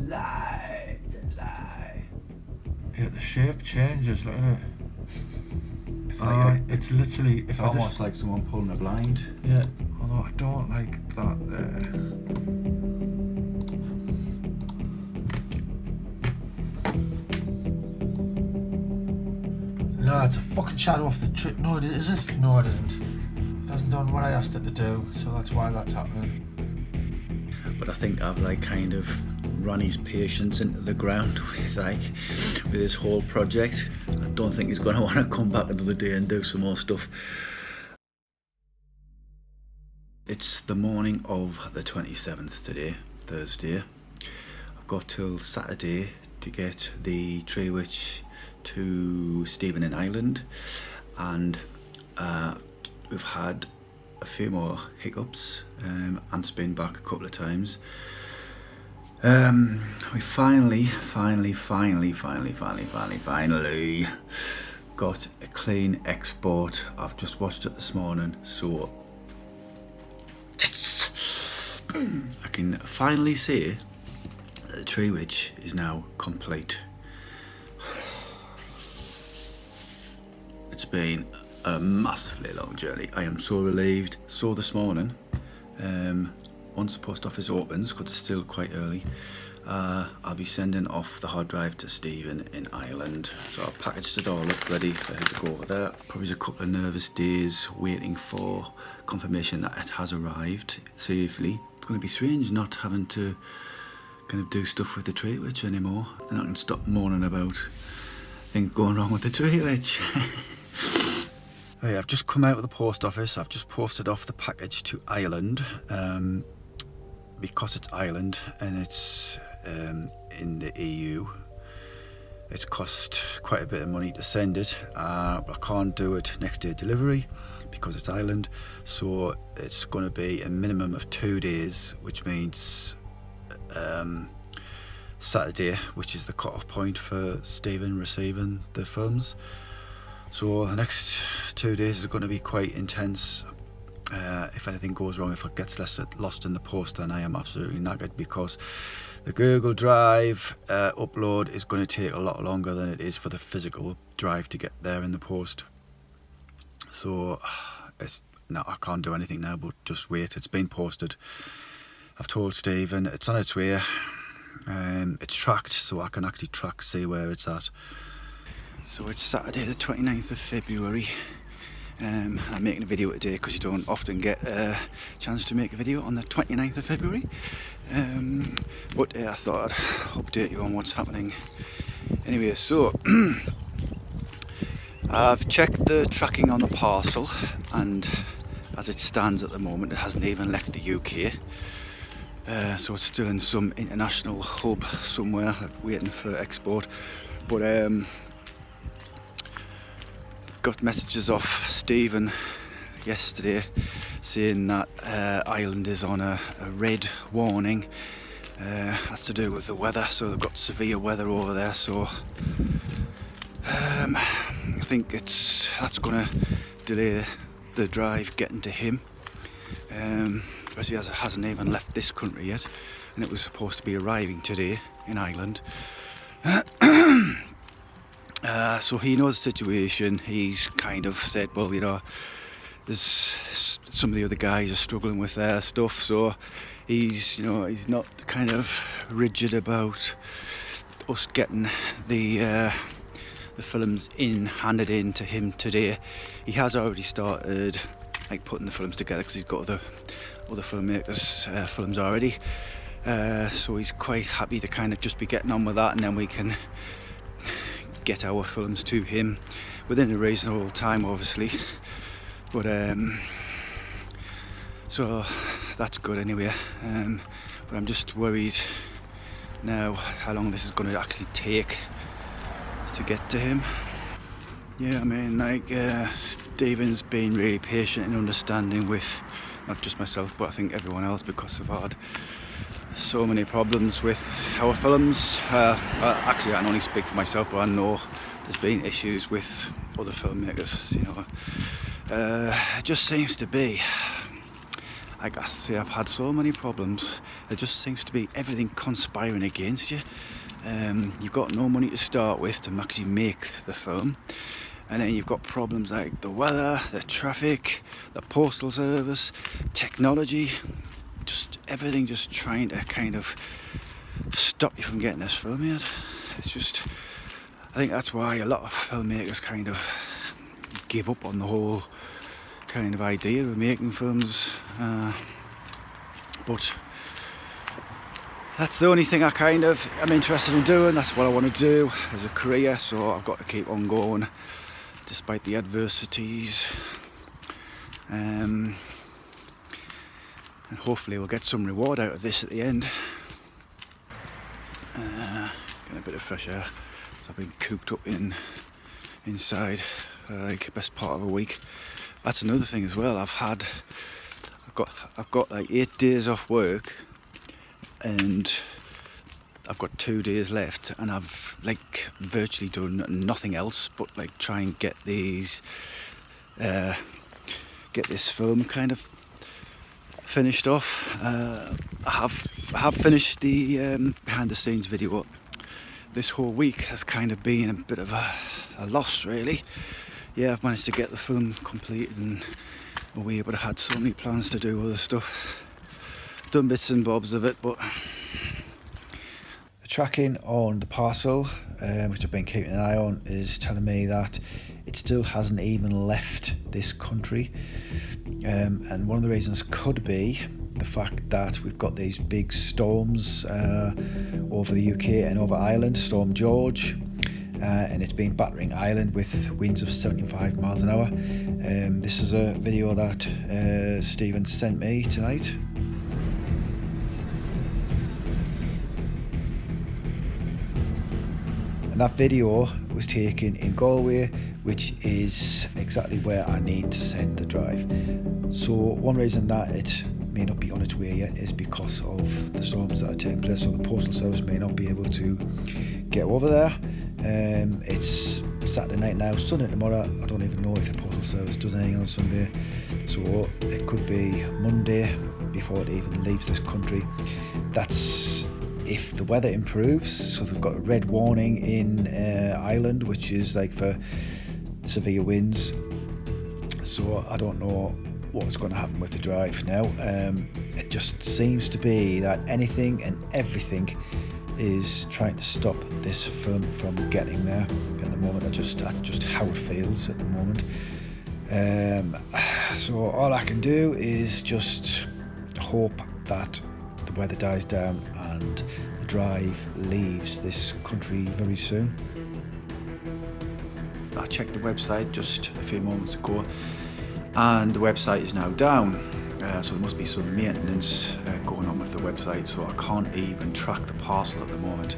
lie. It's a lie. Yeah, the shape changes, look at it. It's like it's literally... it's almost like someone pulling a blind. Yeah, although I don't like that there. No, it's a fucking shadow off the tree. No, is it? No, it isn't. It hasn't done what I asked it to do, so that's why that's happening. But I think I've like kind of run his patience into the ground with this whole project. I don't think he's going to want to come back another day and do some more stuff. It's the morning of the 27th today, Thursday. I've got till Saturday to get the Tree Witch to Stephen in Ireland, and we've had a few more hiccups. Ant's been back a couple of times. We finally got a clean export. I've just watched it this morning, so I can finally say that the Tree Witch is now complete. It's been a massively long journey. I am so relieved. So this morning, once the post office opens, because it's still quite early, I'll be sending off the hard drive to Stephen in Ireland. So I've packaged it all up ready for her to go over there. Probably a couple of nervous days waiting for confirmation that it has arrived safely. It's going to be strange not having to kind of do stuff with the Tree Witch anymore. Then I can stop moaning about things going wrong with the Tree Witch. Hey, I've just come out of the post office. I've just posted off the package to Ireland, because it's Ireland and it's in the EU. It's cost quite a bit of money to send it, but I can't do it next day delivery because it's Ireland. So it's going to be a minimum of 2 days, which means Saturday, which is the cut-off point for Stephen receiving the films. So the next 2 days are going to be quite intense. If anything goes wrong, if it gets lost in the post, then I am absolutely knackered, because the Google Drive upload is going to take a lot longer than it is for the physical drive to get there in the post. So no, I can't do anything now but just wait. It's been posted. I've told Stephen it's on its way. It's tracked, so I can actually see where it's at. So it's Saturday the 29th of February. I'm making a video today because you don't often get a chance to make a video on the 29th of February. But I thought I'd update you on what's happening. Anyway, so I've checked the tracking on the parcel, and as it stands at the moment, it hasn't even left the UK. So it's still in some international hub somewhere waiting for export. But got messages off Stephen yesterday saying that Ireland is on a red warning. That's to do with the weather, so they've got severe weather over there. So I think that's going to delay the drive getting to him. But he hasn't even left this country yet, and it was supposed to be arriving today in Ireland. So he knows the situation. He's kind of said, well, you know, there's some of the other guys are struggling with their stuff, so he's not kind of rigid about us getting the films handed in to him today. He has already started like putting the films together because he's got other filmmakers' films already. So he's quite happy to kind of just be getting on with that, and then we can get our films to him within a reasonable time, obviously. But so that's good anyway. But I'm just worried now how long this is going to actually take to get to him. Yeah, I mean, like Stephen's been really patient and understanding with not just myself, but I think everyone else, because I've had so many problems with our films. Actually, I can only speak for myself, but I know there's been issues with other filmmakers. You know, it just seems to be like I say, I've had so many problems. There just seems to be everything conspiring against you. You've got no money to start with to actually make the film, and then you've got problems like the weather, the traffic, the postal service, technology, just everything just trying to kind of stop you from getting this film made. It's just, I think that's why a lot of filmmakers kind of give up on the whole kind of idea of making films, but that's the only thing I'm interested in doing. That's what I want to do as a career, so I've got to keep on going despite the adversities, and hopefully we'll get some reward out of this at the end. Getting a bit of fresh air. So I've been cooped up inside like the best part of a week. That's another thing as well. I've got like 8 days off work, and I've got 2 days left, and I've like virtually done nothing else but like try and get this film kind of finished off. I have finished the behind the scenes video. This whole week has kind of been a bit of a loss, really. Yeah, I've managed to get the film completed and away, but I had so many plans to do other stuff. Done bits and bobs of it, but the tracking on the parcel, which I've been keeping an eye on, is telling me that it still hasn't even left this country, and one of the reasons could be the fact that we've got these big storms over the UK and over Ireland, Storm George, and it's been battering Ireland with winds of 75 miles an hour. This is a video that Stephen sent me tonight. And that video was taken in Galway, which is exactly where I need to send the drive. So one reason that it may not be on its way yet is because of the storms that are taking place, so the postal service may not be able to get over there. It's Saturday night now, Sunday tomorrow. I don't even know if the postal service does anything on Sunday, so it could be Monday before it even leaves this country. That's if the weather improves. So they've got a red warning in Ireland, which is like for severe winds. So I don't know what's going to happen with the drive now. It just seems to be that anything and everything is trying to stop this film from getting there at the moment. That's just how it feels at the moment. So all I can do is just hope that the weather dies down and the drive leaves this country very soon. I checked the website just a few moments ago, and the website is now down, so there must be some maintenance going on with the website, so I can't even track the parcel at the moment.